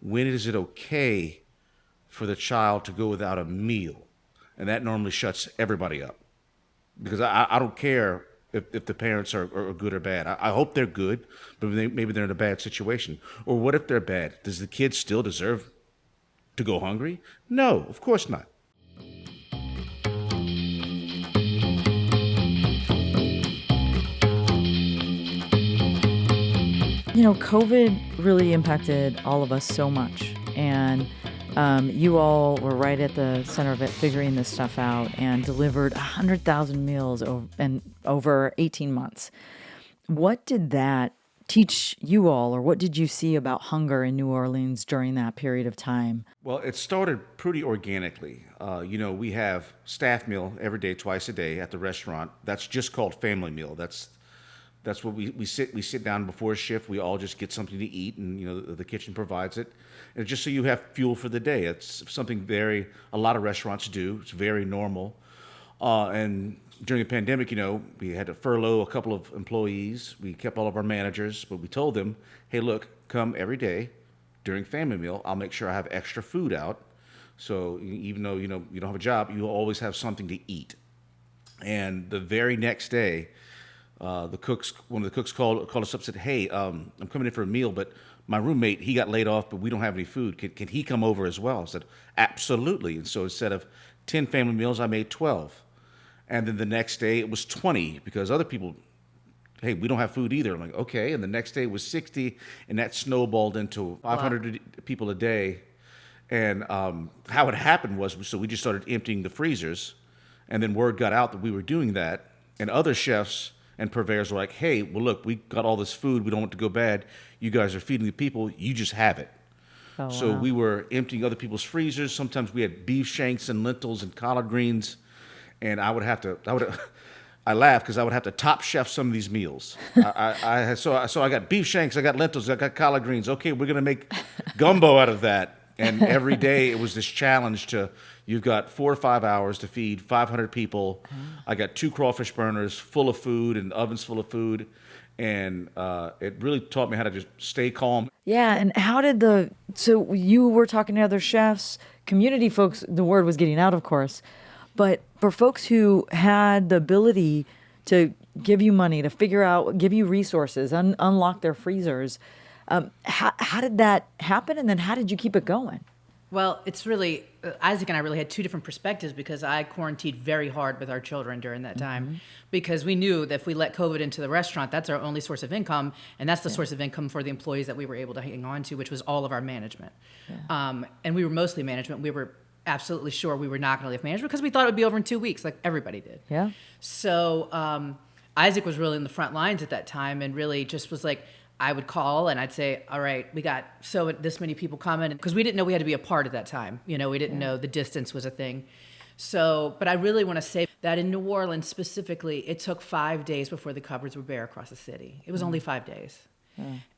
when is it okay for the child to go without a meal? And that normally shuts everybody up, because I don't care if the parents are good or bad. I hope they're good, but maybe they're in a bad situation. Or what if they're bad? Does the kid still deserve to go hungry? No, of course not. COVID really impacted all of us so much. And you all were right at the center of it, figuring this stuff out, and delivered 100,000 meals over 18 months. What did that teach you all, or what did you see about hunger in New Orleans during that period of time? Well, it started pretty organically. We have staff meal every day, twice a day at the restaurant. That's just called family meal. That's what we sit down before a shift. We all just get something to eat, and the kitchen provides it, and just so you have fuel for the day. It's something a lot of restaurants do. It's very normal. And during the pandemic, we had to furlough a couple of employees. We kept all of our managers, but we told them, hey, look, come every day during family meal. I'll make sure I have extra food out. So even though you don't have a job, you always have something to eat. And the very next day, one of the cooks called us up and said, hey, I'm coming in for a meal, but my roommate, he got laid off, but we don't have any food. Can he come over as well? I said, absolutely. And so instead of 10 family meals, I made 12. And then the next day it was 20, because other people, hey, we don't have food either. I'm like, okay. And the next day it was 60, and that snowballed into 500 people a day. And how it happened was, so we just started emptying the freezers, and then word got out that we were doing that, and other chefs and purveyors were like, hey, well, look, we got all this food. We don't want it to go bad. You guys are feeding the people. You just have it. Oh, So wow. we were emptying other people's freezers. Sometimes we had beef shanks and lentils and collard greens. And I laughed because I would have to top chef some of these meals. So I got beef shanks, I got lentils, I got collard greens. Okay, we're going to make gumbo out of that. And every day it was this challenge you've got 4 or 5 hours to feed 500 people. I got 2 crawfish burners full of food and ovens full of food. And it really taught me how to just stay calm. Yeah, and so you were talking to other chefs, community folks, the word was getting out, of course, but for folks who had the ability to give you money, to give you resources, unlock their freezers, how did that happen, and then how did you keep it going? Well, it's really, Isaac and I really had 2 different perspectives, because I quarantined very hard with our children during that time, because we knew that if we let COVID into the restaurant, that's our only source of income, and that's the source of income for the employees that we were able to hang on to, which was all of our management. Yeah. And we were mostly management. We were absolutely sure we were not going to leave management because we thought it would be over in 2 weeks, like everybody did. Yeah. So Isaac was really in the front lines at that time, and really just was like, I would call and I'd say, all right, we got this many people coming, because we didn't know we had to be apart at that time. We didn't know the distance was a thing. So, but I really want to say that in New Orleans specifically, it took 5 days before the cupboards were bare across the city. It was only 5 days.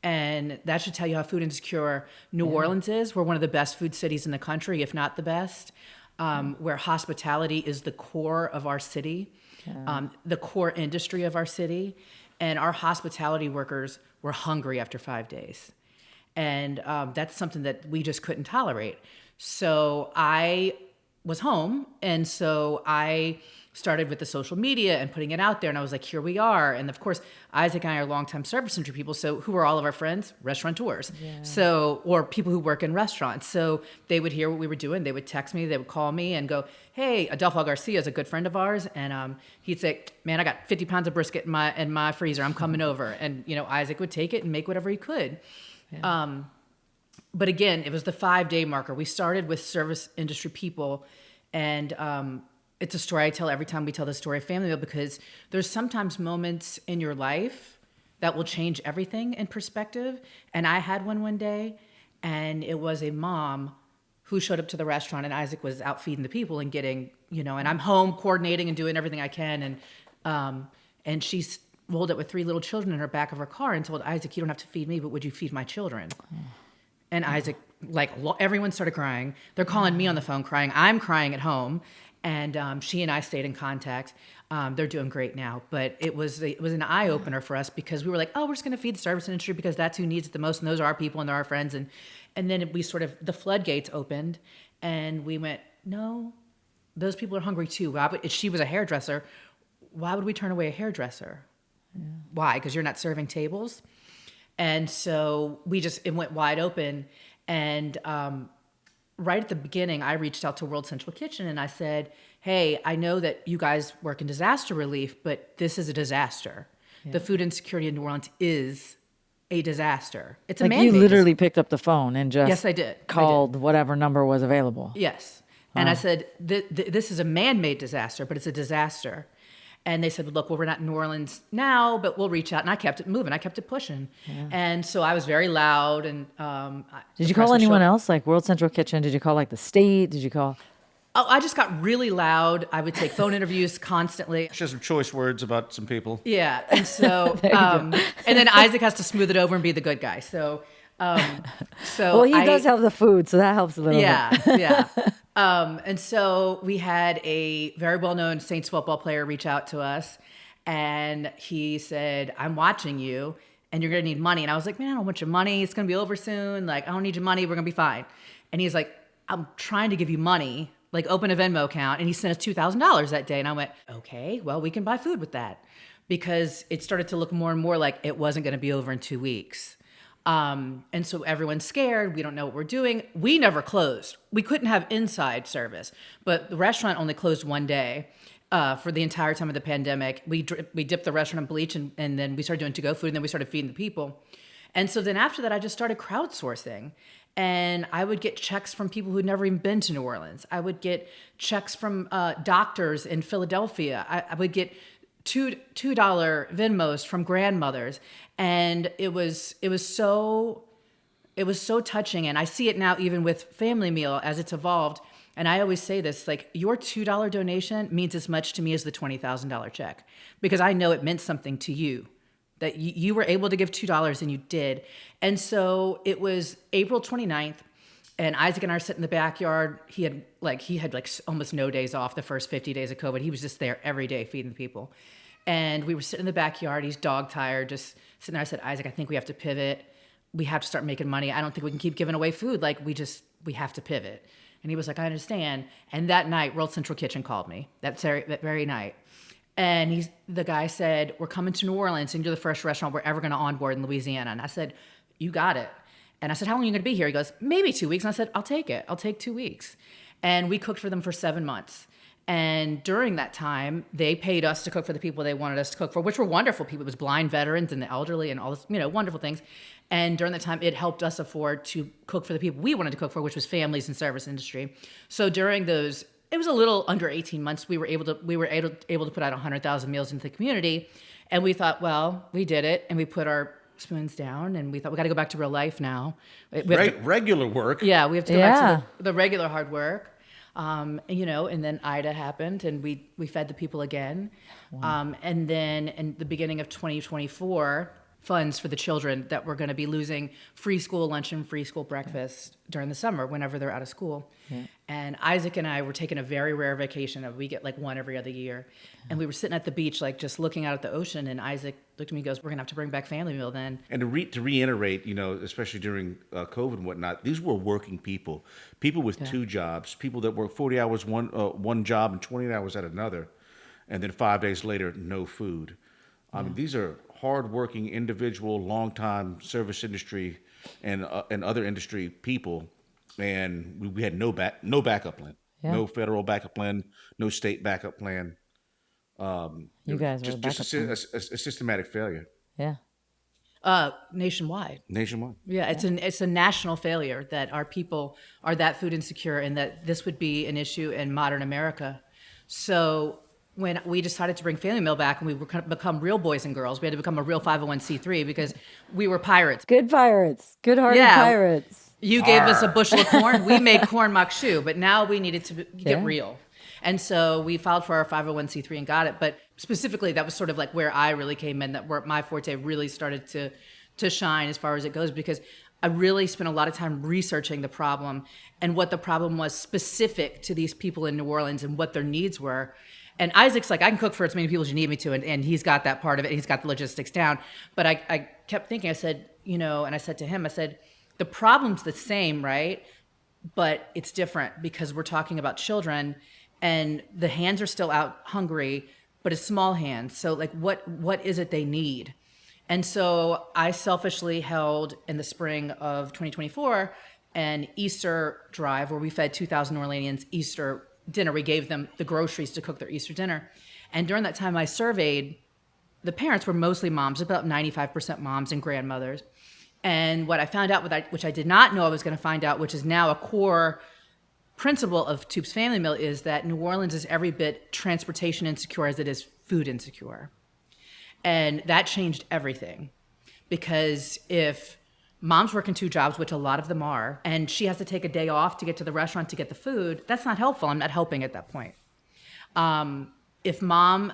And that should tell you how food insecure New Orleans is. We're one of the best food cities in the country, if not the best, where hospitality is the core of our city, the core industry of our city. And our hospitality workers were hungry after 5 days. And that's something that we just couldn't tolerate. So I was home, and so I started with the social media and putting it out there, and I was like, here we are. And of course, Isaac and I are longtime service industry people, so who are all of our friends? Restaurateurs. Yeah. So, or people who work in restaurants. So they would hear what we were doing, they would text me, they would call me and go, hey, Adolfo Garcia is a good friend of ours, and he'd say, man, I got 50 pounds of brisket in my freezer, I'm coming over. And Isaac would take it and make whatever he could. Yeah. But again, it was the 5-day marker. We started with service industry people, and it's a story I tell every time we tell the story of Family Meal, because there's sometimes moments in your life that will change everything in perspective. And I had one day, and it was a mom who showed up to the restaurant, and Isaac was out feeding the people and getting, and I'm home coordinating and doing everything I can. And she rolled up with 3 little children in her back of her car and told Isaac, you don't have to feed me, but would you feed my children? And Isaac, everyone started crying. They're calling me on the phone crying. I'm crying at home. And she and I stayed in contact. They're doing great now. But it was an eye-opener for us, because we were like, oh, we're just going to feed the service industry because that's who needs it the most. And those are our people and they're our friends. And And then the floodgates opened, and we went, no, those people are hungry too. If she was a hairdresser, why would we turn away a hairdresser? Yeah. Why? Because you're not serving tables? And so it went wide open. And right at the beginning, I reached out to World Central Kitchen and I said, hey, I know that you guys work in disaster relief, but this is a disaster. Yeah. The food insecurity in New Orleans is a disaster. It's a like man-made you literally picked up the phone and just yes, I did. Called whatever number was available. Yes. And I said, this is a man-made disaster, but it's a disaster. And they said, look, well, we're not in New Orleans now, but we'll reach out. And I kept it moving. I kept it pushing. Yeah. And so I was very loud. And did you call anyone else, like World Central Kitchen? Did you call like the state? Did you call? Oh, I just got really loud. I would take phone interviews constantly. She has some choice words about some people. Yeah. And so, and then Isaac has to smooth it over and be the good guy. So well, he does have the food, so that helps a little bit. Yeah. And so we had a very well-known Saints football player reach out to us, and he said, I'm watching you, and you're going to need money. And I was like, man, I don't want your money. It's going to be over soon. Like, I don't need your money. We're going to be fine. And he's like, I'm trying to give you money. Like, open a Venmo account. And he sent us $2,000 that day. And I went, okay, well, we can buy food with that. Because it started to look more and more like it wasn't going to be over in 2 weeks. And so everyone's scared. We don't know what we're doing. We never closed. We couldn't have inside service, but the restaurant only closed one day for the entire time of the pandemic. We dipped the restaurant in bleach and then we started doing to-go food and then we started feeding the people. And so then after that, I just started crowdsourcing. And I would get checks from people who'd never even been to New Orleans. I would get checks from doctors in Philadelphia. I would get $2 Venmos from grandmothers, and it was so touching. And I see it now even with Family Meal as it's evolved. And I always say this, like, your $2 donation means as much to me as the $20,000 check, because I know it meant something to you, that you were able to give $2 and you did. And so it was April 29th. And Isaac and I are sitting in the backyard. He had almost no days off the first 50 days of COVID. He was just there every day feeding the people. And we were sitting in the backyard. He's dog tired, just sitting there. I said, Isaac, I think we have to pivot. We have to start making money. I don't think we can keep giving away food. Like, we have to pivot. And he was like, I understand. And that night, World Central Kitchen called me, that very night. And the guy said, we're coming to New Orleans, and you're the first restaurant we're ever going to onboard in Louisiana. And I said, you got it. And I said, how long are you going to be here? He goes, maybe 2 weeks. And I said, I'll take it. I'll take 2 weeks. And we cooked for them for 7 months. And during that time, they paid us to cook for the people they wanted us to cook for, which were wonderful people. It was blind veterans and the elderly and all this, wonderful things. And during that time, it helped us afford to cook for the people we wanted to cook for, which was families and service industry. So during those, it was a little under 18 months, we were able to put out 100,000 meals into the community. And we thought, well, we did it. And we put our spoons down, and we thought, we got to go back to real life now. Regular work. Yeah, we have to go back to the regular hard work. And then Ida happened, and we fed the people again. Wow. And then in the beginning of 2024, funds for the children that were going to be losing free school lunch and free school breakfast during the summer whenever they're out of school. Yeah. And Isaac and I were taking a very rare vacation. We get like one every other year. Yeah. And we were sitting at the beach, like just looking out at the ocean. And Isaac looked at me and goes, we're going to have to bring back Family Meal then. And to reiterate, especially during COVID and whatnot, these were working people with two jobs, people that work 40 hours one job and 20 hours at another. And then 5 days later, no food. I mean, these are hardworking individual, long-time service industry and other industry people, and we had no backup plan, no federal backup plan, no state backup plan. You guys were just a systematic failure. Yeah. Nationwide. Yeah, it's a national failure that our people are that food insecure, and that this would be an issue in modern America. So when we decided to bring Family Meal back and we were going to become real boys and girls, we had to become a real 501c3 because we were pirates. Good pirates. Good-hearted pirates. You gave us a bushel of corn. We made corn makshu, but now we needed to get real. And so we filed for our 501c3 and got it. But specifically, that was sort of like where I really came in, where my forte really started to shine as far as it goes, because I really spent a lot of time researching the problem and what the problem was specific to these people in New Orleans and what their needs were. And Isaac's like, I can cook for as many people as you need me to. And he's got that part of it. He's got the logistics down. But I kept thinking, I said, and I said to him, I said, The problem's the same, right? But it's different because we're talking about children and the hands are still out hungry, but it's small hands. So like what is it they need? And so I selfishly held in the spring of 2024 an Easter drive where we fed 2,000 Orleanians Easter dinner. We gave them the groceries to cook their Easter dinner. And during that time I surveyed, the parents were mostly moms, about 95% moms and grandmothers. And what I found out, which I did not know I was going to find out, which is now a core principle of Toups Family Meal, is that New Orleans is every bit transportation insecure as it is food insecure. And that changed everything. Because if mom's working 2 jobs, which a lot of them are, and she has to take a day off to get to the restaurant to get the food, that's not helpful. I'm not helping at that point. If mom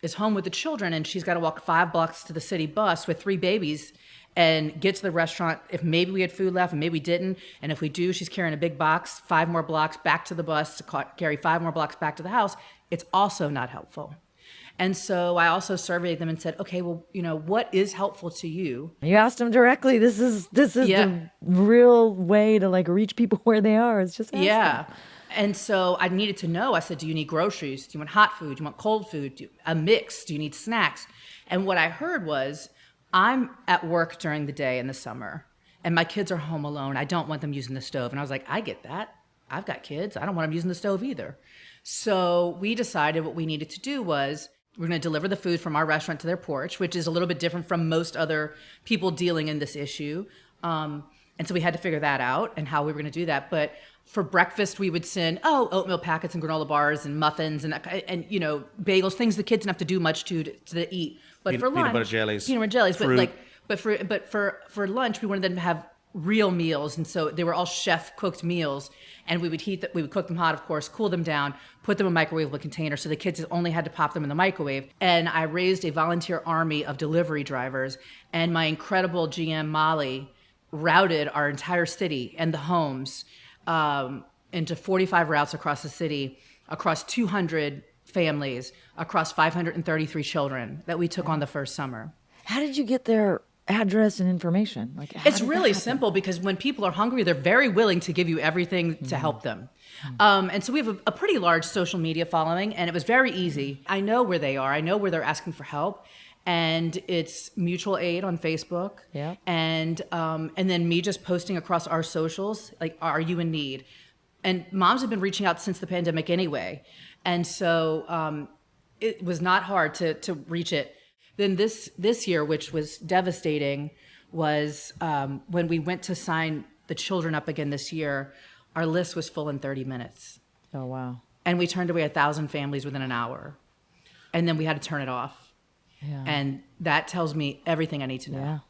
is home with the children and she's got to walk 5 blocks to the city bus with 3 babies and get to the restaurant, if maybe we had food left and maybe we didn't, and if we do, she's carrying a big box 5 more blocks back to the bus to carry 5 more blocks back to the house, it's also not helpful. And so I also surveyed them and said, okay, well, what is helpful to you? You asked them directly. This is the real way to like reach people where they are. It's just ask them. And so I needed to know. I said, do you need groceries? Do you want hot food? Do you want cold food? A mix? Do you need snacks? And what I heard was, I'm at work during the day in the summer and my kids are home alone. I don't want them using the stove. And I was like, I get that. I've got kids. I don't want them using the stove either. So we decided what we needed to do was we're going to deliver the food from our restaurant to their porch, which is a little bit different from most other people dealing in this issue. And so we had to figure that out and how we were going to do that. But for breakfast, we would send, oatmeal packets and granola bars and muffins and bagels, things the kids didn't have to do much to eat. But for lunch, peanut butter jellies, fruit. But for lunch, we wanted them to have real meals, and so they were all chef cooked meals. And we would cook them hot, of course, cool them down, put them in a microwavable container, so the kids only had to pop them in the microwave. And I raised a volunteer army of delivery drivers, and my incredible GM Molly routed our entire city and the homes into 45 routes across the city, across 200 families, across 533 children that we took on the first summer. How did you get their address and information? Like, it's really simple because when people are hungry, they're very willing to give you everything to help them. And so we have a pretty large social media following, and it was very easy. I know where they are. I know where they're asking for help. And it's mutual aid on Facebook. Yeah. And then me just posting across our socials, like, are you in need? And moms have been reaching out since the pandemic anyway. And so it was not hard to reach it. Then this year, which was devastating, was when we went to sign the children up again this year, our list was full in 30 minutes. Oh, wow. And we turned away 1,000 families within an hour. And then we had to turn it off. Yeah. And that tells me everything I need to know.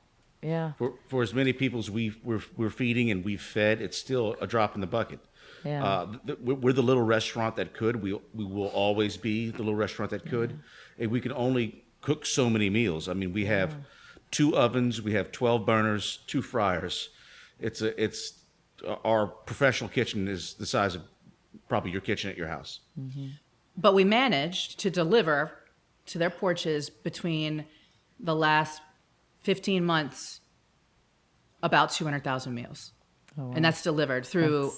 Yeah. For as many people as we're feeding and we've fed, it's still a drop in the bucket. Yeah. We're the little restaurant that could. We will always be the little restaurant that could. And we can only cook so many meals. I mean, we have 2 ovens, we have 12 burners, 2 fryers. It's our professional kitchen is the size of probably your kitchen at your house. Mm-hmm. But we managed to deliver to their porches between the last 15 months about 200,000 meals. Oh, wow. And that's delivered through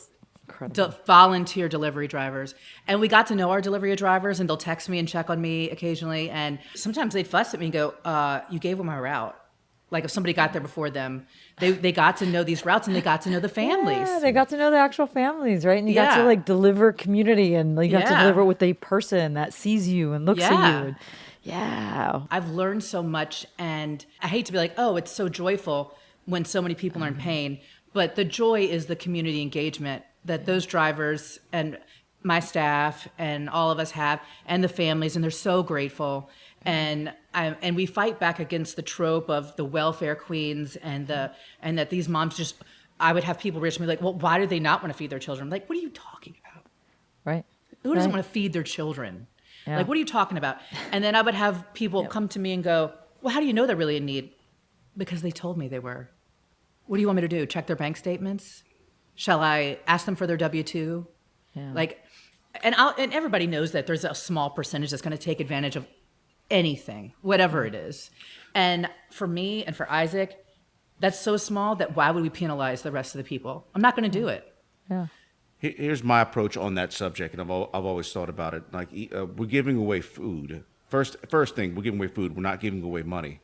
incredible. Volunteer delivery drivers. And we got to know our delivery drivers, and they'll text me and check on me occasionally. And sometimes they'd fuss at me and go, you gave them my route. Like if somebody got there before them, they got to know these routes and they got to know the families. Yeah, they got to know the actual families, right? And you got Yeah. to like deliver community, and you got to Yeah. deliver with a person that sees you and looks at Yeah. you. Yeah. I've learned so much, and I hate to be like, oh, it's so joyful when so many people are in pain. But the joy is the community engagement that those drivers and my staff and all of us have, and the families, and they're so grateful. And we fight back against the trope of the welfare queens and that these moms just. I would have people reach me like, well, why do they not want to feed their children? I'm like, what are you talking about? Right. Who doesn't Right. want to feed their children? Yeah. Like, what are you talking about? And then I would have people come to me and go, well, how do you know they're really in need? Because they told me they were. What do you want me to do? Check their bank statements? Shall I ask them for their W-2? Yeah. Like, and everybody knows that there's a small percentage that's going to take advantage of anything, whatever it is. And for me and for Isaac, That's so small that why would we penalize the rest of the people? I'm not going to do it. Yeah. Here's my approach on that subject, and I've always thought about it. Like we're giving away food. First thing, we're giving away food. We're not giving away money.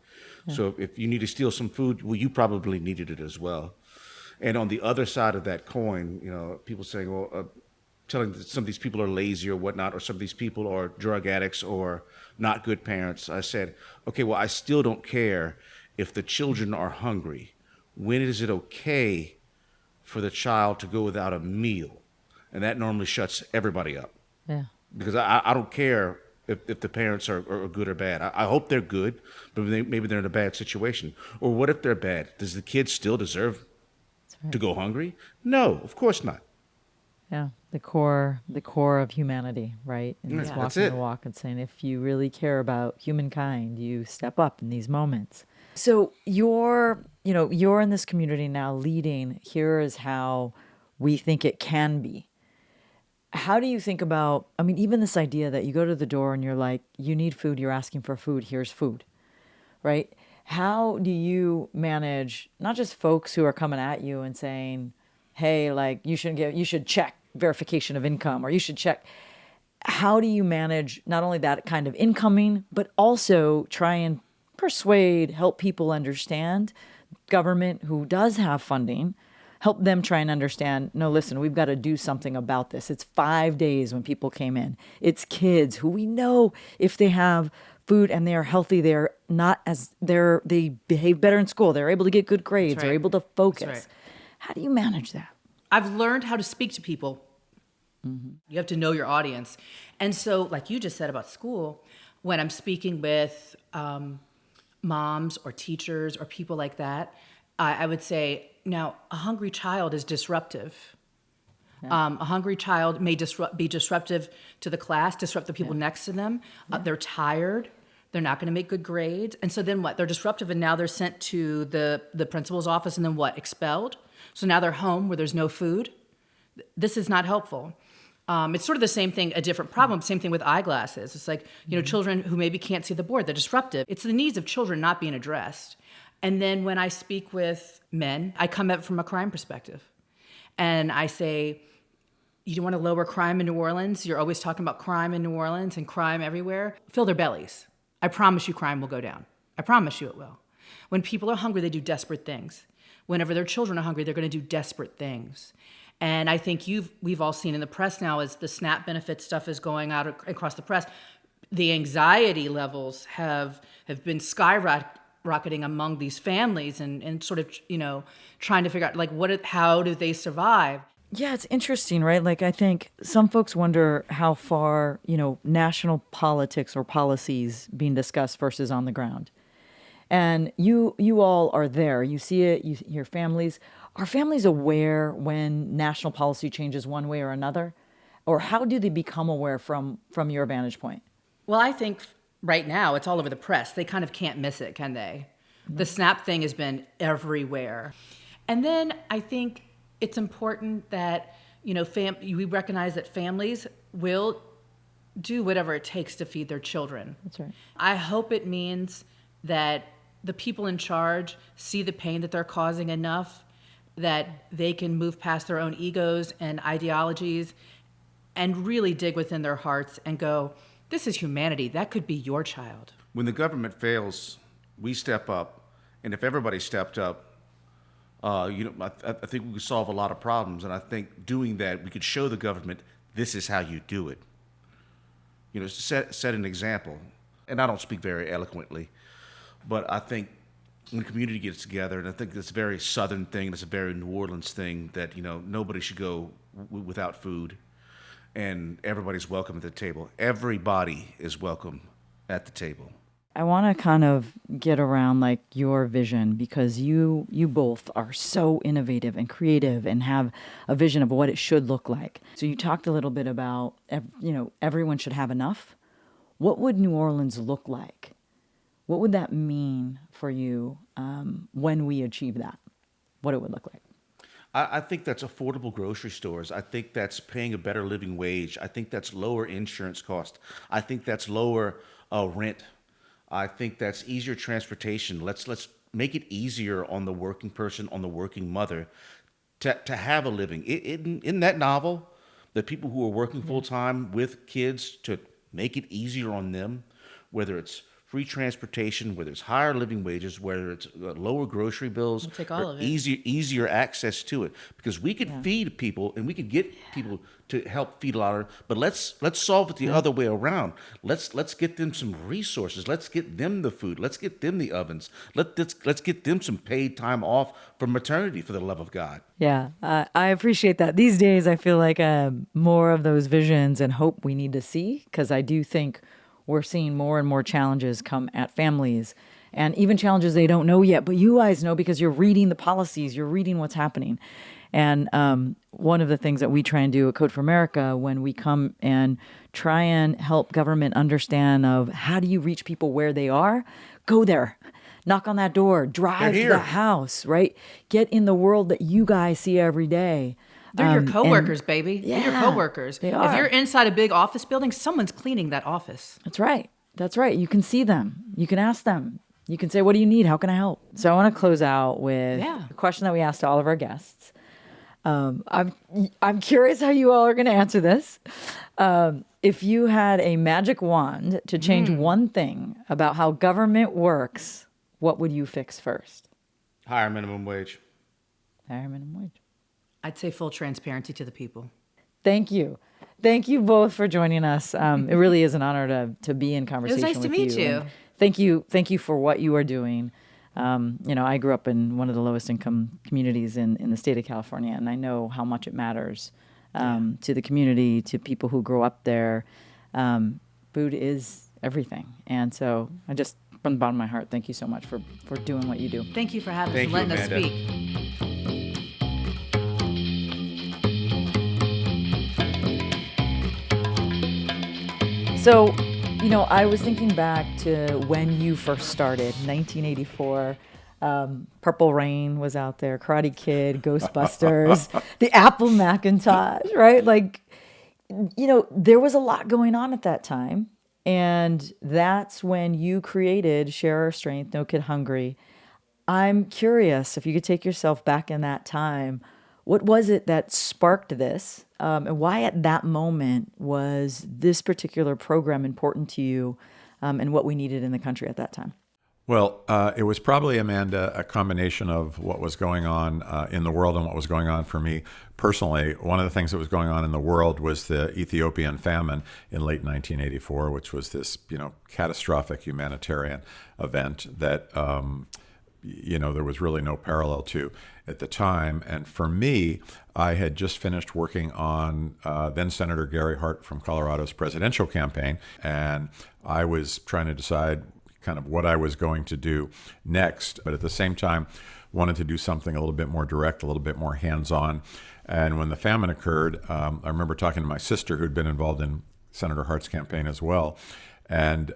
So if you need to steal some food, well, you probably needed it as well. And on the other side of that coin, people saying, well, telling that some of these people are lazy or whatnot, or some of these people are drug addicts or not good parents. I said, okay, well, I still don't care if the children are hungry. When is it okay for the child to go without a meal? And that normally shuts everybody up, Yeah. because I don't care if the parents are good or bad. I hope they're good, but maybe they're in a bad situation. Or what if they're bad? Does the kid still deserve to go hungry? No, of course not. Yeah. The core of humanity, right? And it's That's walking it. the walk and saying, if you really care about humankind, you step up in these moments. So you're in this community now leading. Here is how we think it can be. How do you think about, I mean, even this idea that you go to the door and you're like, you need food, you're asking for food, here's food, right? How do you manage not just folks who are coming at you and saying, hey, like you should check verification of income, or you should check. How do you manage not only that kind of incoming, but also try and persuade, help people understand government who does have funding, help them try and understand, no, listen, we've got to do something about this. It's 5 days when people came in. It's kids who we know if they have food and they are healthy, they behave better in school. They're able to get good grades. right. They're able to focus. That's right. How do you manage that? I've learned how to speak to people. You have to know your audience. And so, like you just said about school, when I'm speaking with moms or teachers or people like that, I would say, now, a hungry child is disruptive. A hungry child may be disruptive to the class, disrupt the people next to them. They're tired. They're not going to make good grades. And so then what? They're disruptive, and now they're sent to the principal's office, and then what? Expelled. So now they're home where there's no food. This is not helpful. It's sort of the same thing, a different problem, same thing with eyeglasses. It's like, children who maybe can't see the board, they're disruptive. It's the needs of children not being addressed. And then when I speak with men, I come at it from a crime perspective. And I say, you want to lower crime in New Orleans? You're always talking about crime in New Orleans and crime everywhere. Fill their bellies. I promise you crime will go down. I promise you it will. When people are hungry, they do desperate things. Whenever their children are hungry, they're going to do desperate things. And I think we've all seen in the press now, as the SNAP benefit stuff is going out across the press, the anxiety levels have been skyrocketing among these families, and sort of, trying to figure out, like, how do they survive? Yeah, it's interesting, right? Like, I think some folks wonder how far, national politics or policies being discussed versus on the ground. And you all are there. You see it, you hear families. Are families aware when national policy changes one way or another? Or how do they become aware from your vantage point? Well, I think right now it's all over the press. They kind of can't miss it, can they? Mm-hmm. The SNAP thing has been everywhere. And then I think it's important that, we recognize that families will do whatever it takes to feed their children. That's right. I hope it means that the people in charge see the pain that they're causing enough that they can move past their own egos and ideologies and really dig within their hearts and go, this is humanity. That could be your child. When the government fails, we step up, and if everybody stepped up, I think we could solve a lot of problems. And I think doing that, we could show the government this is how you do it. Set an example. And I don't speak very eloquently, but I think when the community gets together, and I think that's a very Southern thing, it's a very New Orleans thing, that nobody should go without food, and everybody's welcome at the table. Everybody is welcome at the table. I want to kind of get around like your vision, because you both are so innovative and creative and have a vision of what it should look like. So you talked a little bit about, everyone should have enough. What would New Orleans look like? What would that mean for you when we achieve that? What it would look like? I think that's affordable grocery stores. I think that's paying a better living wage. I think that's lower insurance cost. I think that's lower rent. I think that's easier transportation. Let's make it easier on the working person, on the working mother, to have a living. In that novel, the people who are working full time with kids, to make it easier on them, whether it's free transportation, whether it's higher living wages, whether it's lower grocery bills, We'll take all or of it. easier access to it, because we could feed people and we could get people to help feed a lot of. But let's solve it the other way around. Let's get them some resources. Let's get them the food. Let's get them the ovens. Let's get them some paid time off for maternity, for the love of God. Yeah, I appreciate that. These days, I feel like more of those visions and hope we need to see, because I do think we're seeing more and more challenges come at families, and even challenges they don't know yet. But you guys know, because you're reading the policies, you're reading what's happening. And one of the things that we try and do at Code for America, when we come and try and help government understand of how do you reach people where they are, go there. Knock on that door, drive to that house, right? Get in the world that you guys see every day. They're your And coworkers, baby. They're your yeah, coworkers. they If are. you're inside a big office building, someone's cleaning that office. That's right. That's right. You can see them. You can ask them. You can say, what do you need? How can I help? So I want to close out with a question that we asked all of our guests. I'm curious how you all are going to answer this. If you had a magic wand to change one thing about how government works, what would you fix first? Higher minimum wage. Higher minimum wage. I'd say full transparency to the people. Thank you. Thank you both for joining us. It really is an honor to be in conversation nice to with meet you. And thank you. Thank you for what you are doing. I grew up in one of the lowest income communities in the state of California, and I know how much it matters to the community, to people who grow up there. Food is everything. And so I just, from the bottom of my heart, thank you so much for doing what you do. Thank you for having us Thank and you, letting us Amanda. speak. So, I was thinking back to when you first started, 1984. Purple Rain was out there, Karate Kid, Ghostbusters, the Apple Macintosh, right? Like, there was a lot going on at that time. And that's when you created Share Our Strength, No Kid Hungry. I'm curious if you could take yourself back in that time. What was it that sparked this? And why at that moment was this particular program important to you, and what we needed in the country at that time? Well, it was probably, Amanda, a combination of what was going on in the world and what was going on for me personally. One of the things that was going on in the world was the Ethiopian famine in late 1984, which was this, catastrophic humanitarian event that, there was really no parallel to at the time. And for me, I had just finished working on then Senator Gary Hart from Colorado's presidential campaign, and I was trying to decide kind of what I was going to do next, but at the same time wanted to do something a little bit more direct, a little bit more hands-on. And when the famine occurred, I remember talking to my sister, who'd been involved in Senator Hart's campaign as well, and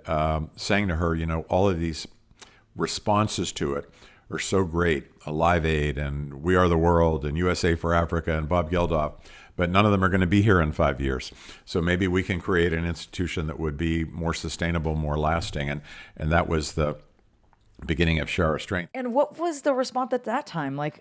saying to her, all of these responses to it are so great, Live Aid and We Are the World and USA for Africa and Bob Geldof, but none of them are going to be here in 5 years. So maybe we can create an institution that would be more sustainable, more lasting. And that was the beginning of Share Our Strength. And what was the response at that time? Like,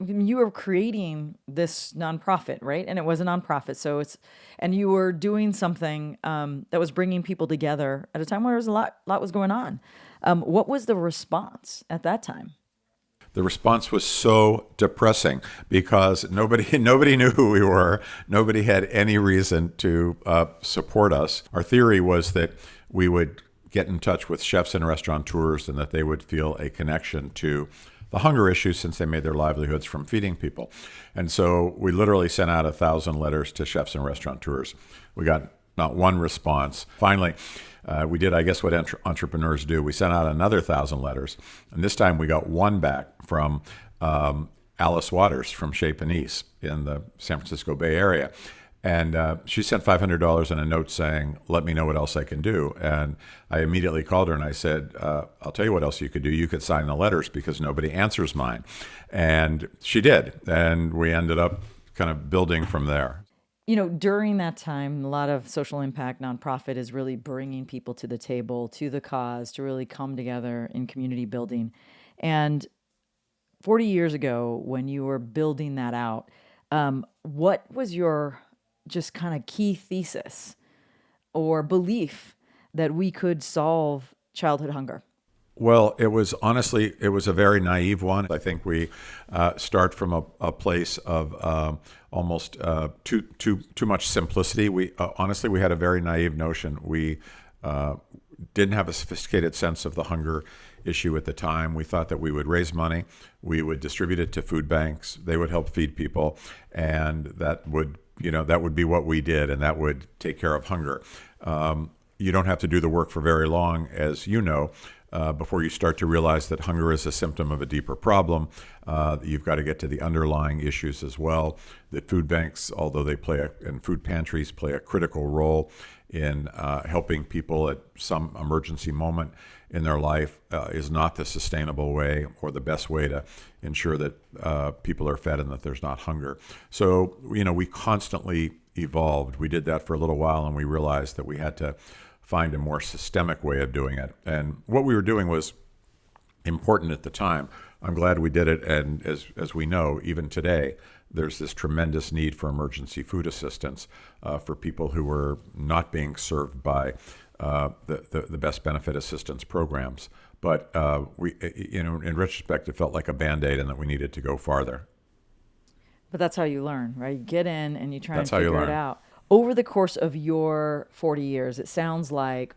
you were creating this nonprofit, right? And it was a nonprofit. And you were doing something that was bringing people together at a time where there was a lot was going on. What was the response at that time? The response was so depressing because nobody knew who we were. Nobody had any reason to support us. Our theory was that we would get in touch with chefs and restaurateurs and that they would feel a connection to the hunger issue since they made their livelihoods from feeding people. And so we literally sent out 1,000 letters to chefs and restaurateurs. We got not one response. Finally, we did, I guess, what entrepreneurs do. We sent out another 1,000 letters. And this time we got one back from Alice Waters from Chez Panisse in the San Francisco Bay Area. And she sent $500 and a note saying, let me know what else I can do. And I immediately called her and I said, I'll tell you what else you could do. You could sign the letters because nobody answers mine. And she did. And we ended up kind of building from there. During that time, a lot of social impact nonprofit is really bringing people to the table, to the cause, to really come together in community building. And 40 years ago, when you were building that out, what was your just kind of key thesis or belief that we could solve childhood hunger? Well, it was honestly, it was a very naive one. I think we start from a place of almost too much simplicity. We honestly, we had a very naive notion. We didn't have a sophisticated sense of the hunger issue at the time. We thought that we would raise money, we would distribute it to food banks, they would help feed people, and that would, that would be what we did, and that would take care of hunger. You don't have to do the work for very long, as you know, before you start to realize that hunger is a symptom of a deeper problem. You've got to get to the underlying issues as well. That food banks, although they and food pantries play a critical role in helping people at some emergency moment in their life, is not the sustainable way or the best way to ensure that people are fed and that there's not hunger. So, we constantly evolved. We did that for a little while, and we realized that we had to find a more systemic way of doing it. And what we were doing was important at the time. I'm glad we did it. And as we know, even today, there's this tremendous need for emergency food assistance for people who were not being served by the best benefit assistance programs. But we, in retrospect, it felt like a Band-Aid, and that we needed to go farther. But that's how you learn, right? You get in and you try That's and how you figure it learn. out. Over the course of your 40 years, it sounds like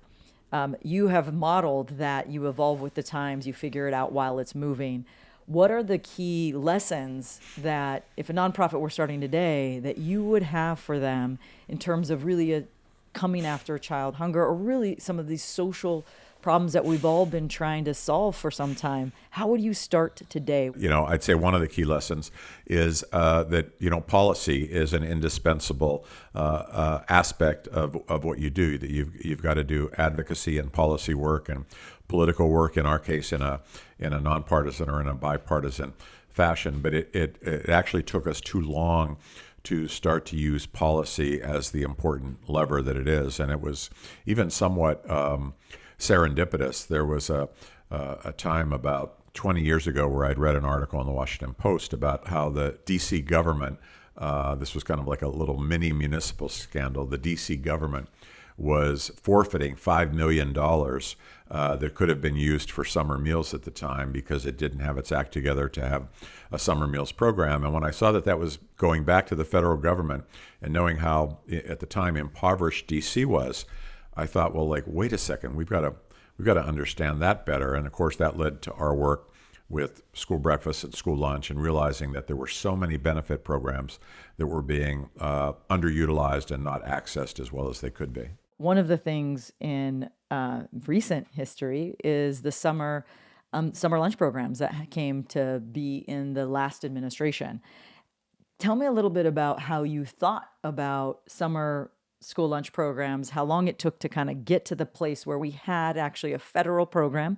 you have modeled that you evolve with the times, you figure it out while it's moving. What are the key lessons that, if a nonprofit were starting today, that you would have for them in terms of really coming after child hunger, or really some of these social problems that we've all been trying to solve for some time? How would you start today? I'd say one of the key lessons is that, policy is an indispensable aspect of what you do, that you've got to do advocacy and policy work and political work, in our case, in a nonpartisan or in a bipartisan fashion. But it actually took us too long to start to use policy as the important lever that it is. And it was even somewhat serendipitous. There was a time about 20 years ago where I'd read an article in the Washington Post about how the D.C. government, this was kind of like a little mini municipal scandal, the D.C. government was forfeiting $5 million that could have been used for summer meals at the time, because it didn't have its act together to have a summer meals program. And when I saw that was going back to the federal government, and knowing how at the time impoverished D.C. was, I thought, well, wait a second, we've got to understand that better. And of course, that led to our work with school breakfast and school lunch, and realizing that there were so many benefit programs that were being underutilized and not accessed as well as they could be. One of the things in recent history is the summer lunch programs that came to be in the last administration. Tell me a little bit about how you thought about summer school lunch programs, how long it took to kind of get to the place where we had actually a federal program,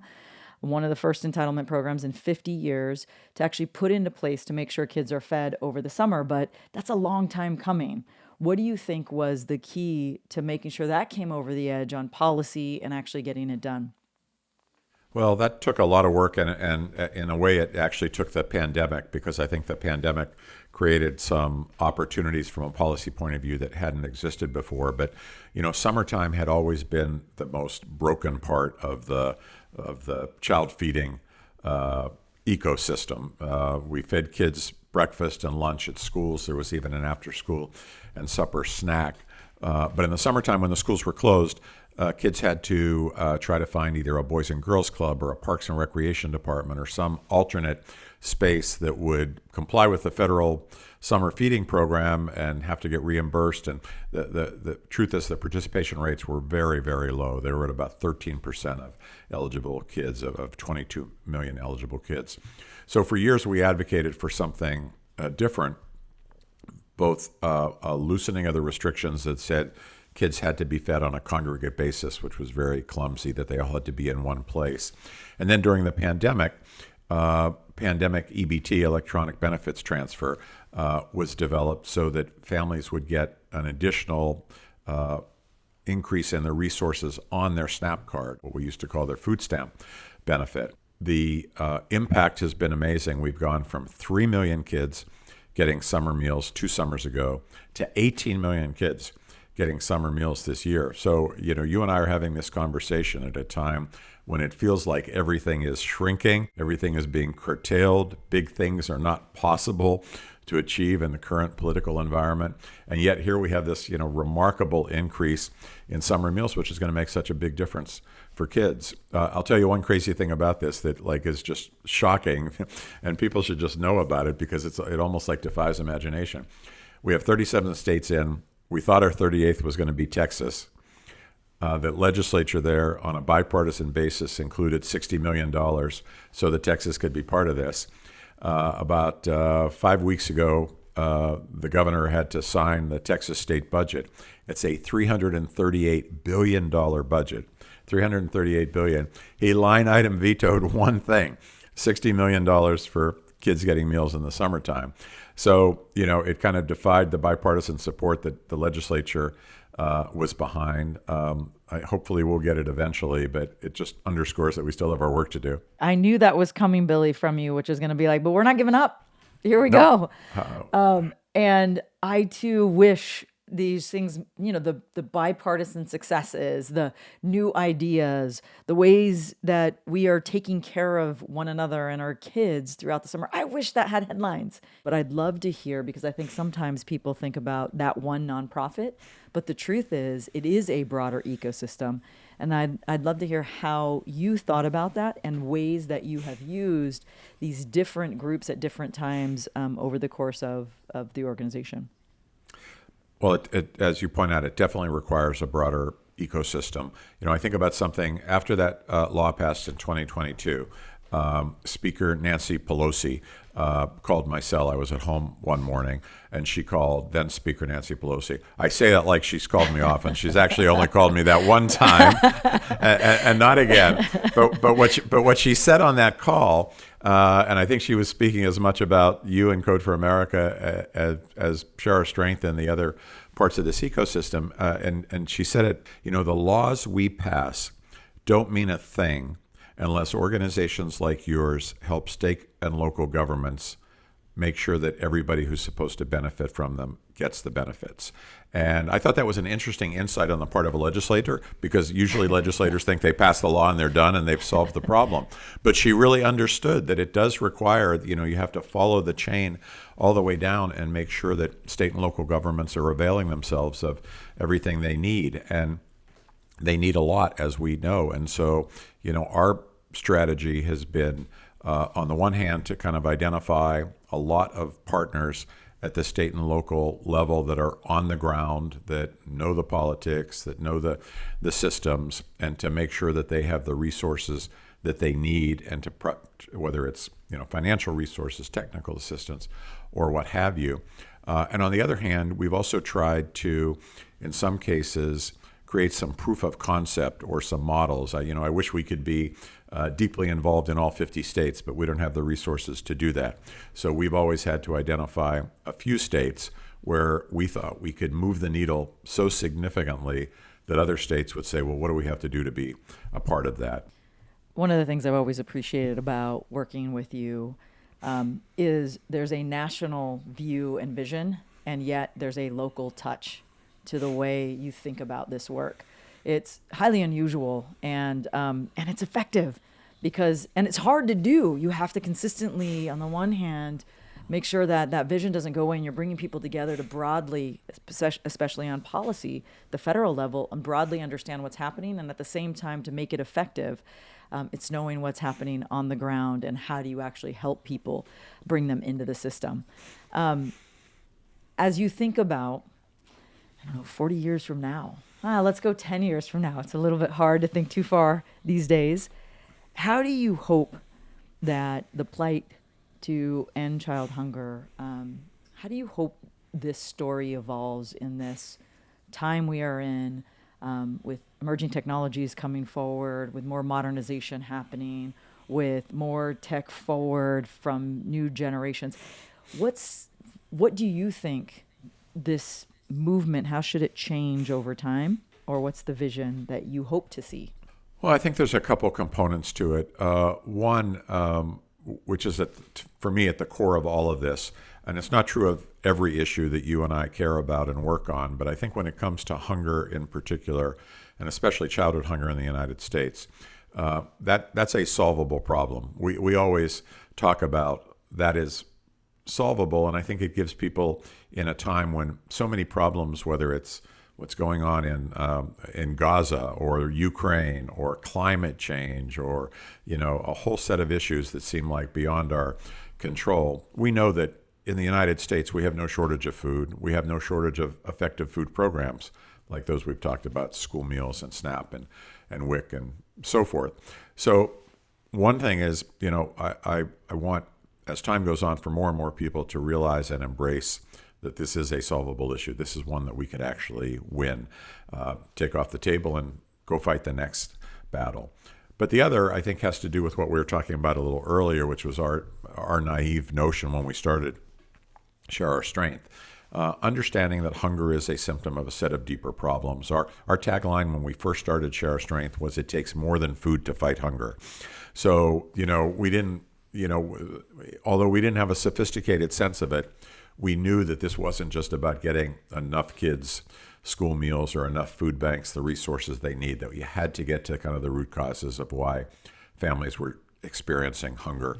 one of the first entitlement programs in 50 years, to actually put into place to make sure kids are fed over the summer. But that's a long time coming. What do you think was the key to making sure that came over the edge on policy and actually getting it done? Well, that took a lot of work, and in a way it actually took the pandemic, because I think the pandemic created some opportunities from a policy point of view that hadn't existed before. But, summertime had always been the most broken part of the child feeding ecosystem. We fed kids breakfast and lunch at schools. There was even an after school and supper snack. But in the summertime, when the schools were closed, kids had to try to find either a Boys and Girls Club or a Parks and Recreation Department or some alternate space that would comply with the federal summer feeding program and have to get reimbursed. And the truth is the participation rates were very, very low. They were at about 13% of eligible kids, of 22 million eligible kids. So for years we advocated for something different, both a loosening of the restrictions that said kids had to be fed on a congregate basis, which was very clumsy, that they all had to be in one place. And then during the pandemic EBT, electronic benefits transfer, was developed so that families would get an additional increase in their resources on their SNAP card, what we used to call their food stamp benefit. the impact has been amazing. We've gone from 3 million kids getting summer meals 2 summers ago to 18 million kids getting summer meals this year. So, you and I are having this conversation at a time when it feels like everything is shrinking, everything is being curtailed, big things are not possible to achieve in the current political environment. And yet here we have this, remarkable increase in summer meals, which is going to make such a big difference for kids. I'll tell you one crazy thing about this that is just shocking, and people should just know about it because it almost defies imagination. We have 37 states in. We thought our 38th was going to be Texas. The legislature there, on a bipartisan basis, included $60 million so that Texas could be part of this. About 5 weeks ago, the governor had to sign the Texas state budget. It's a $338 billion budget. $338 billion. He line item vetoed one thing: $60 million for kids getting meals in the summertime. So, it kind of defied the bipartisan support that the legislature was behind. Hopefully we'll get it eventually, but it just underscores that we still have our work to do. I knew that was coming, Billy, from you, which is going to be but we're not giving up. Here we go. And I too wish these things, the bipartisan successes, the new ideas, the ways that we are taking care of one another and our kids throughout the summer. I wish that had headlines, but I'd love to hear, because I think sometimes people think about that one nonprofit, but the truth is it is a broader ecosystem. And I'd love to hear how you thought about that and ways that you have used these different groups at different times over the course of the organization. Well, as you point out, it definitely requires a broader ecosystem. I think about something after that law passed in 2022. Speaker Nancy Pelosi called my cell. I was at home one morning, and she called then Speaker Nancy Pelosi. I say that like she's called me often. She's actually only called me that one time, and not again. But what she said on that call, and I think she was speaking as much about you and Code for America as share our strength in the other parts of this ecosystem. And she said it. The laws we pass don't mean a thing unless organizations like yours help state and local governments make sure that everybody who's supposed to benefit from them gets the benefits. And I thought that was an interesting insight on the part of a legislator, because usually legislators think they pass the law and they're done and they've solved the problem. But she really understood that it does require, you have to follow the chain all the way down and make sure that state and local governments are availing themselves of everything they need. And they need a lot, as we know. And so, our strategy has been, on the one hand, to kind of identify a lot of partners at the state and local level that are on the ground, that know the politics, that know the systems, and to make sure that they have the resources that they need, and to whether it's financial resources, technical assistance, or what have you. And on the other hand, we've also tried to, in some cases, create some proof of concept or some models. I wish we could be deeply involved in all 50 states, but we don't have the resources to do that. So we've always had to identify a few states where we thought we could move the needle so significantly that other states would say, well, what do we have to do to be a part of that? One of the things I've always appreciated about working with you is there's a national view and vision, and yet there's a local touch to the way you think about this work. It's highly unusual, and it's effective and it's hard to do. You have to consistently, on the one hand, make sure that that vision doesn't go away, and you're bringing people together to broadly, especially on policy, the federal level, and broadly understand what's happening, and at the same time, to make it effective, it's knowing what's happening on the ground and how do you actually help people bring them into the system. As you think about 40 years from now, let's go 10 years from now. It's a little bit hard to think too far these days. How do you hope that the plight to end child hunger, how do you hope this story evolves in this time we are in, with emerging technologies coming forward, with more modernization happening, with more tech forward from new generations? What do you think this movement, how should it change over time? Or what's the vision that you hope to see? Well, I think there's a couple components to it. One, which is for me at the core of all of this, and it's not true of every issue that you and I care about and work on, but I think when it comes to hunger in particular, and especially childhood hunger in the United States, that's a solvable problem. We always talk about that is solvable, and I think it gives people in a time when so many problems, whether it's what's going on in Gaza or Ukraine or climate change or a whole set of issues that seem like beyond our control. We know that in the United States we have no shortage of food. We have no shortage of effective food programs like those we've talked about, school meals and SNAP and WIC and so forth. So one thing is, I want, as time goes on, for more and more people to realize and embrace that this is a solvable issue. This is one that we could actually win, take off the table and go fight the next battle. But the other, I think, has to do with what we were talking about a little earlier, which was our naive notion when we started Share Our Strength. Understanding that hunger is a symptom of a set of deeper problems. Our tagline when we first started Share Our Strength was, "It takes more than food to fight hunger." So, we didn't, although we didn't have a sophisticated sense of it, we knew that this wasn't just about getting enough kids school meals or enough food banks the resources they need, that we had to get to kind of the root causes of why families were experiencing hunger,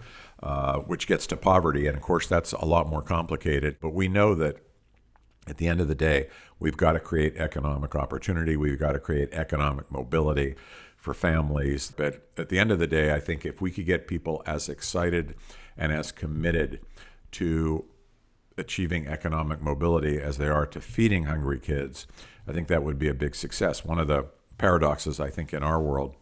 which gets to poverty. And of course, that's a lot more complicated. But we know that at the end of the day, we've got to create economic opportunity. We've got to create economic mobility for families. But at the end of the day, I think if we could get people as excited and as committed to achieving economic mobility as they are to feeding hungry kids, I think that would be a big success. One of the paradoxes, I think, in our world,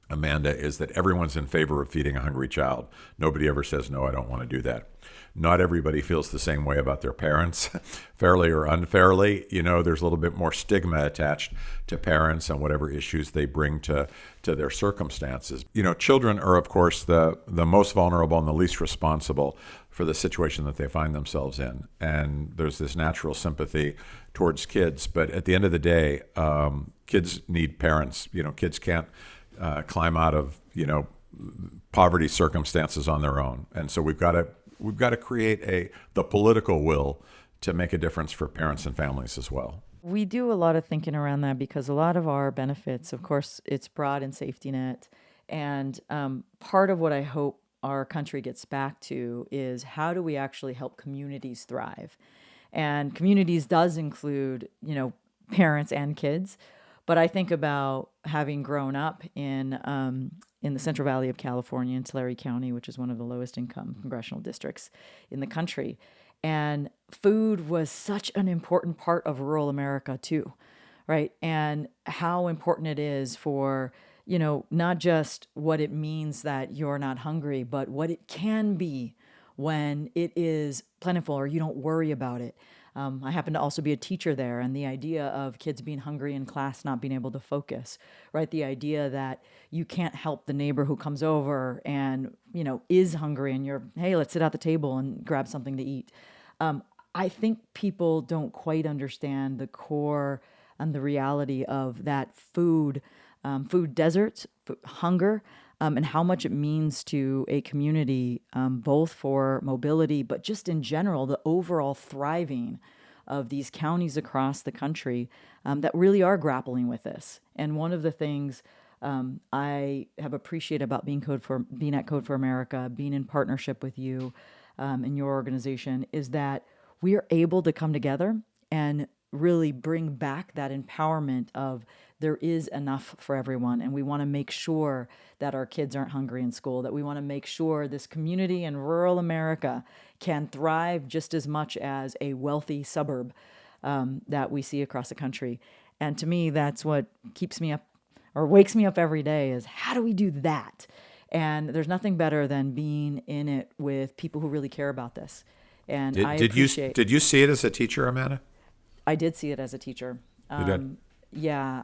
Amanda, is that everyone's in favor of feeding a hungry child. Nobody ever says, no, I don't want to do that. Not everybody feels the same way about their parents, fairly or unfairly. There's a little bit more stigma attached to parents and whatever issues they bring to their circumstances. Children are, of course, the most vulnerable and the least responsible for the situation that they find themselves in. And there's this natural sympathy towards kids. But at the end of the day, kids need parents. Kids can't climb out of, poverty circumstances on their own. And so we've got to create the political will to make a difference for parents and families as well. We do a lot of thinking around that because a lot of our benefits, of course, it's broad and safety net. And part of what I hope our country gets back to is how do we actually help communities thrive? And communities does include, parents and kids. But I think about having grown up in the Central Valley of California in Tulare County, which is one of the lowest income congressional districts in the country. And food was such an important part of rural America too, right? And how important it is for, not just what it means that you're not hungry, but what it can be when it is plentiful or you don't worry about it. I happen to also be a teacher there, and the idea of kids being hungry in class, not being able to focus, right? The idea that you can't help the neighbor who comes over and, is hungry and hey, let's sit at the table and grab something to eat. I think people don't quite understand the core and the reality of that food deserts, hunger, and how much it means to a community, both for mobility, but just in general, the overall thriving of these counties across the country that really are grappling with this. And one of the things I have appreciated about being at Code for America, being in partnership with you and your organization, is that we are able to come together and really bring back that empowerment of there is enough for everyone. And we want to make sure that our kids aren't hungry in school, that we want to make sure this community in rural America can thrive just as much as a wealthy suburb that we see across the country. And to me, that's what keeps me up or wakes me up every day is how do we do that? And there's nothing better than being in it with people who really care about this. And did you see it as a teacher, Amanda? I did see it as a teacher. You did? Yeah.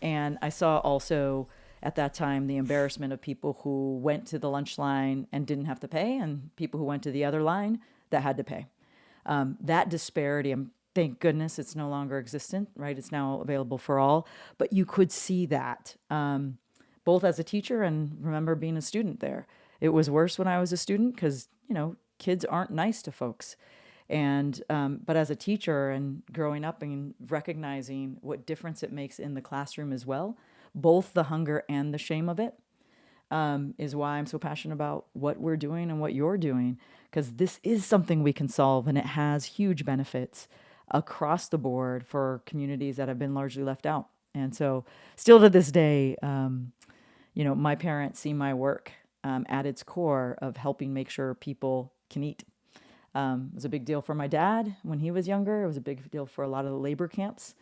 And I saw also at that time the embarrassment of people who went to the lunch line and didn't have to pay and people who went to the other line that had to pay. That disparity, thank goodness it's no longer existent, right? It's now available for all. But you could see that. both as a teacher and remember being a student there. It was worse when I was a student because, kids aren't nice to folks. And but as a teacher and growing up and recognizing what difference it makes in the classroom as well, both the hunger and the shame of it, is why I'm so passionate about what we're doing and what you're doing, because this is something we can solve, and it has huge benefits across the board for communities that have been largely left out. And so still to this day, my parents see my work at its core of helping make sure people can eat. It was a big deal for my dad when he was younger. It was a big deal for a lot of the labor camps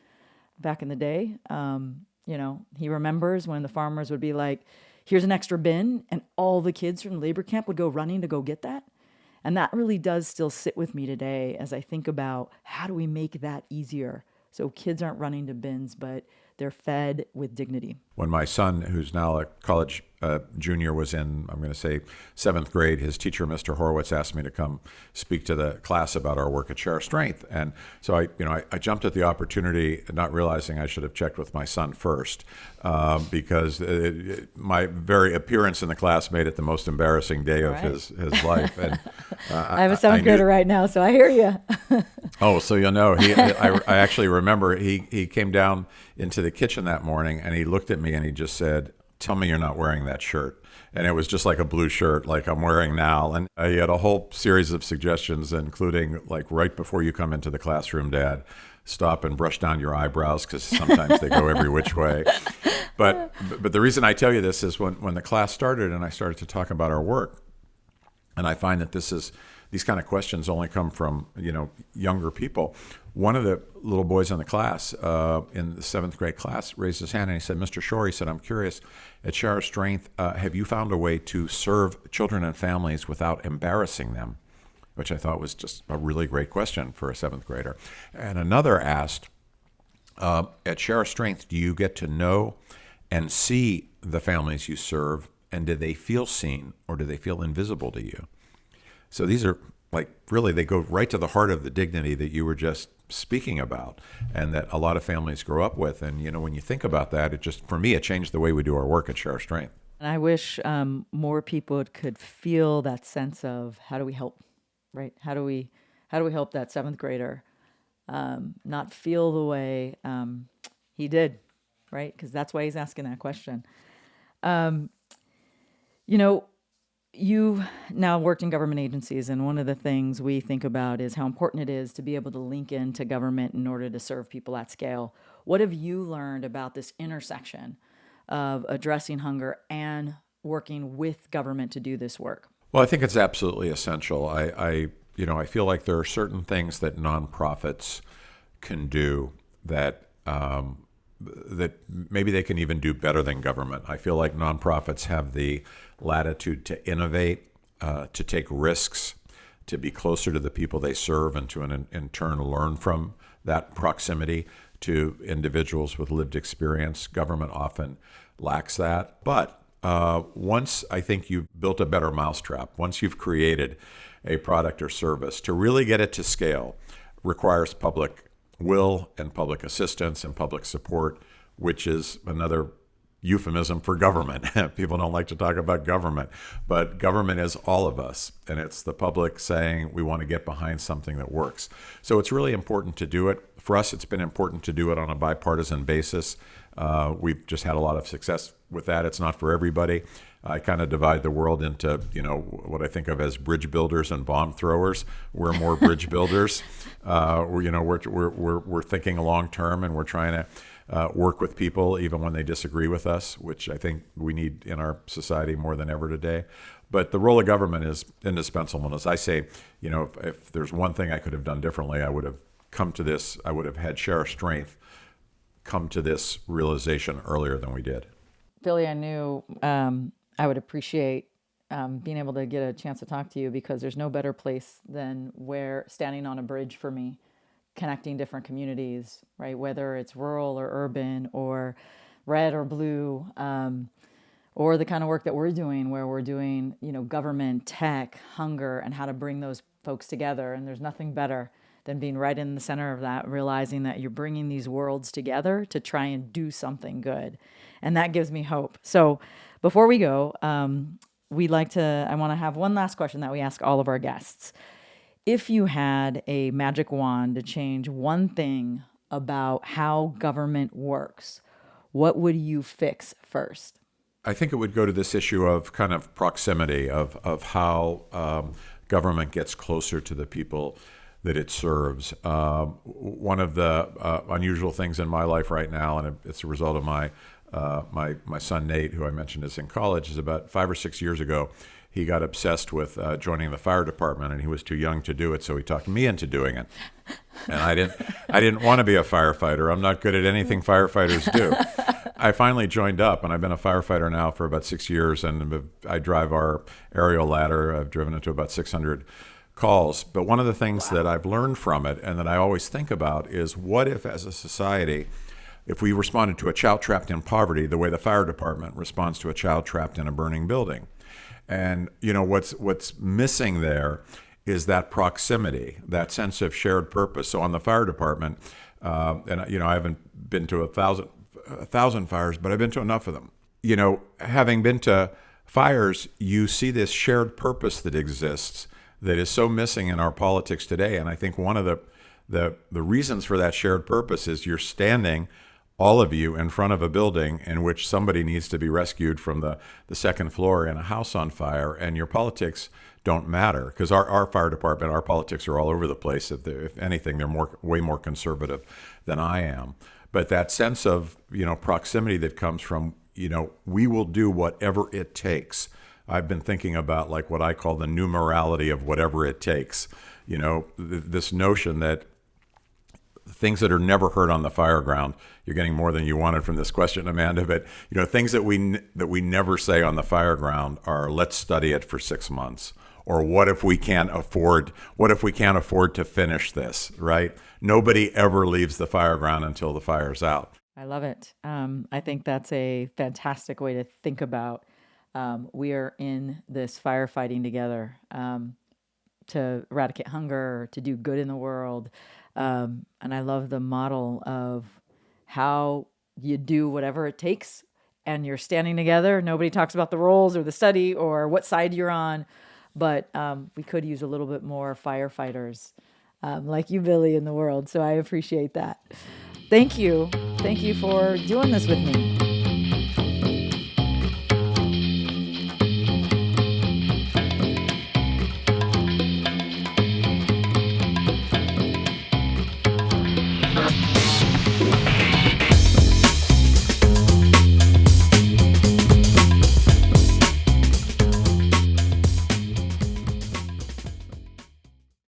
back in the day. He remembers when the farmers would be like, here's an extra bin, and all the kids from the labor camp would go running to go get that. And that really does still sit with me today as I think about how do we make that easier so kids aren't running to bins, but they're fed with dignity. When my son, who's now a college junior, was in, I'm going to say, 7th grade, his teacher, Mr. Horowitz, asked me to come speak to the class about our work at Share Strength. And so I jumped at the opportunity, not realizing I should have checked with my son first, because my very appearance in the class made it the most embarrassing day of his life. And I have a 7th grader right now, so I hear you. Oh, so I actually remember he came down into the kitchen that morning and he looked at me and he just said, "Tell me you're not wearing that shirt." And it was just like a blue shirt like I'm wearing now. And he had a whole series of suggestions, including like, right before you come into the classroom, Dad, stop and brush down your eyebrows because sometimes they go every which way. But the reason I tell you this is when the class started and I started to talk about our work, and I find that these kind of questions only come from, younger people. One of the little boys in the class, in the 7th grade class, raised his hand and he said, "Mr. Shore," he said, "I'm curious, at Share Strength, have you found a way to serve children and families without embarrassing them?" Which I thought was just a really great question for a 7th grader. And another asked, at Share Strength, do you get to know and see the families you serve, and do they feel seen or do they feel invisible to you? So these are really, they go right to the heart of the dignity that you were just speaking about and that a lot of families grow up with. And, when you think about that, for me, it changed the way we do our work at Share Strength. And I wish more people could feel that sense of how do we help, right? How do we help that 7th grader not feel the way he did, right? Because that's why he's asking that question. You now worked in government agencies, and one of the things we think about is how important it is to be able to link into government in order to serve people at scale. What have you learned about this intersection of addressing hunger and working with government to do this work? Well, I think it's absolutely essential. I feel like there are certain things that nonprofits can do that that maybe they can even do better than government. I feel like nonprofits have the latitude to innovate, to take risks, to be closer to the people they serve, and to in turn learn from that proximity to individuals with lived experience. Government often lacks that. But once I think you've built a better mousetrap, once you've created a product or service, to really get it to scale requires public will and public assistance and public support, which is another euphemism for government. People don't like to talk about government, but government is all of us, and it's the public saying we want to get behind something that works. So it's really important to do it. For us, it's been important to do it on a bipartisan basis. We've just had a lot of success with that. It's not for everybody. I kind of divide the world into, what I think of as bridge builders and bomb throwers. We're more bridge builders. We're thinking long term, and we're trying to work with people even when they disagree with us, which I think we need in our society more than ever today. But the role of government is indispensable. And as I say, if there's one thing I could have done differently, I would have come to this. I would have had Share Strength come to this realization earlier than we did. Billy, I knew I would appreciate being able to get a chance to talk to you, because there's no better place than standing on a bridge for me, connecting different communities, right? Whether it's rural or urban or red or blue, or the kind of work that we're doing where we're doing, government, tech, hunger, and how to bring those folks together. And there's nothing better than being right in the center of that, realizing that you're bringing these worlds together to try and do something good. And that gives me hope. So before we go, I want to have one last question that we ask all of our guests. If you had a magic wand to change one thing about how government works, what would you fix first? I think it would go to this issue of kind of proximity, of how government gets closer to the people that it serves. One of the unusual things in my life right now, and it's a result of my son Nate, who I mentioned is in college, is about 5 or 6 years ago, he got obsessed with joining the fire department, and he was too young to do it, so he talked me into doing it. And I didn't want to be a firefighter. I'm not good at anything firefighters do. I finally joined up, and I've been a firefighter now for about 6 years, and I drive our aerial ladder. I've driven it to about 600 calls. But one of the things that I've learned from it, and that I always think about, is what if, as a society, if we responded to a child trapped in poverty the way the fire department responds to a child trapped in a burning building? And what's missing there is that proximity, that sense of shared purpose. So on the fire department, and I haven't been to a thousand fires, but I've been to enough of them. Having been to fires, you see this shared purpose that exists that is so missing in our politics today. And I think one of the reasons for that shared purpose is you're standing, all of you, in front of a building in which somebody needs to be rescued from the second floor in a house on fire, and your politics don't matter, because our fire department, our politics are all over the place. If anything, they're way more conservative than I am. But that sense of proximity that comes from we will do whatever it takes. I've been thinking about like what I call the new morality of whatever it takes. This notion that things that are never heard on the fire ground. You're getting more than you wanted from this question, Amanda. But things that we never say on the fire ground are, let's study it for 6 months, or what if we can't afford to finish this, right? Nobody ever leaves the fire ground until the fire's out. I love it. I think that's a fantastic way to think about. We are in this firefighting together to eradicate hunger, to do good in the world. And I love the model of how you do whatever it takes, and you're standing together. Nobody talks about the roles or the study or what side you're on, but we could use a little bit more firefighters like you, Billy, in the world. So I appreciate that. Thank you. Thank you for doing this with me.